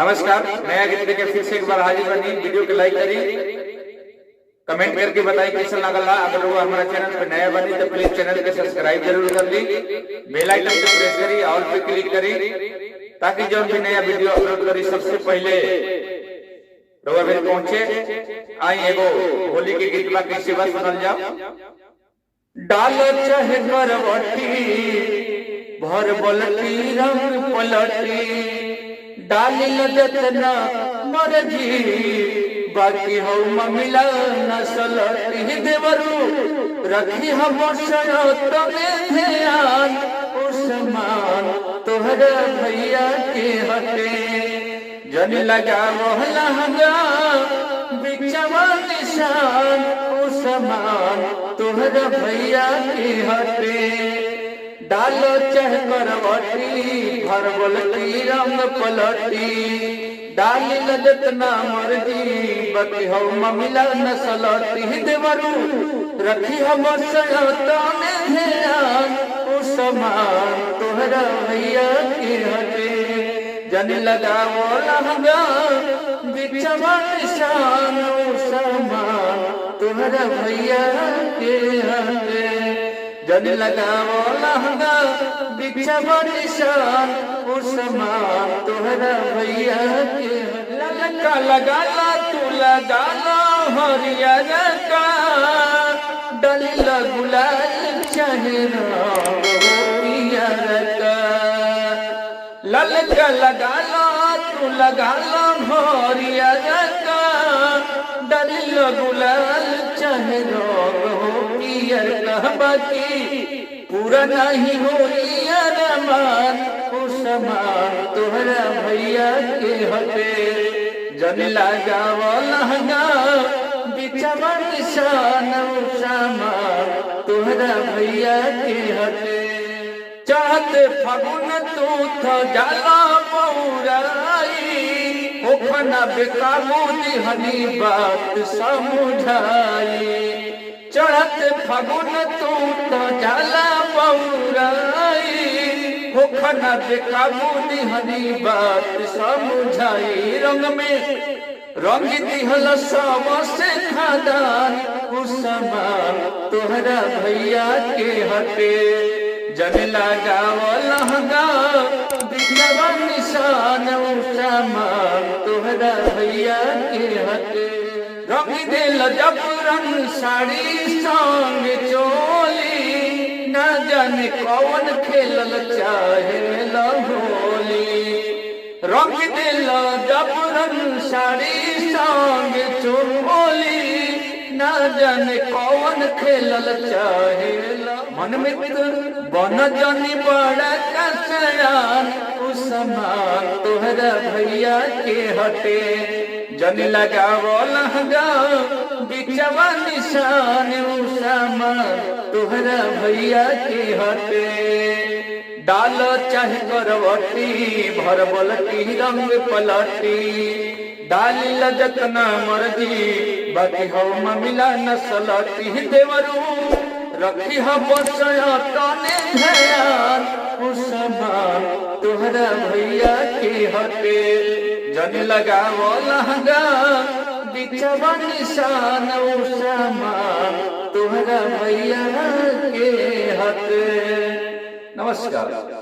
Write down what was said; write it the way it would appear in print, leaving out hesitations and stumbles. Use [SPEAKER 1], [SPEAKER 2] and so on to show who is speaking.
[SPEAKER 1] नमस्कार, नया गीत लेके फिर से एक बार हाजिर बनी। वीडियो को लाइक करिए, कमेंट करके बताइए कैसा लगा। अगर वो हमारा चैनल पे नया बनी तो प्लीज चैनल को सब्सक्राइब जरूर कर ली, बेल आइकन को प्रेस करी, ऑल पे क्लिक करी, ताकि जो भी नया वीडियो अपलोड करी सबसे पहले रउआ भी पहुंचे। आई एगो होली के गीत बा, कैसे बा सुनल जाओ। डाल चाहे करवटी भर बलटी रंग पलटी, डाली जतना मर्जी बाकी हो मिला नसलटी। देवरू रखी हम तमे ध्यान, उस्मान तोहरा भैया के हटे। जन लगा लहंगा बिचवा निशान, उस्मान तोहरा भैया के हटे। डालो चह करवटी भर बलटी रंग पलटी, डाली जतना मर्जी बाकी हो मिला नसलटी। देवरू रखी हम तमे ध्यान, उस्मान तोहरा भैया के हटे। जन लगावो लहंगा बिचवा निशान, उस्मान तोहरा भैया के हटे। जन लगावो लहंगा बिचवा निशान, उस्मान तोहरा भैया के। ललका लगाला तू लगाला हरियर का, डली गुलाल चाहे पियर का। ललका लगाला तू लगाला हरियर का, डली गुलाल चाहे पियर का। बाकी पूरा नहीं हो अरमान, उस्मान तोहरा भैया के हटे। जन लगावो लहंगा बिचवा निशान, उस्मान तोहरा भैया के हटे। चाहते फगुन तू था जाला पौराई, ओखना बेकाबू दिहनी बात समझाई। चढ़त फगुन तू तो जाला पौराई, होखना बेकाबू दिहनी बात समझाई। रंग में रंग दिहल सबसे खादान, उस्मान तोहरा भैया के हटे। जन लगावो लहंगा बिचवा निशान, उस्मान तोहरा भैया के हटे। रंग दिल जब रंग साड़ी संग चोली, न जाने कौन खेलल चाहे होली। रंग दिल जब रंग साड़ी संग चोली, न जाने कौन खेलल चाहे। मन मित्र बन जानी बड़ा कसयान, उस्मान तोहरा भैया के हटे। जन लगावो लहंगा बिचवा निशान, उस्मान तोहरा भैया के हटे। डाल चाहे करवटी भर बलटी रंग पलटी, डाली जतना मर्जी बाकी हो मिला नसलटी। देवरू रखी हम तने ध्यान, उस्मान तोहरा भैया के हटे। जन लगावो लहंगा बिचवा निशान, उस्मान तोहरा भैया के हटे। नमस्कार।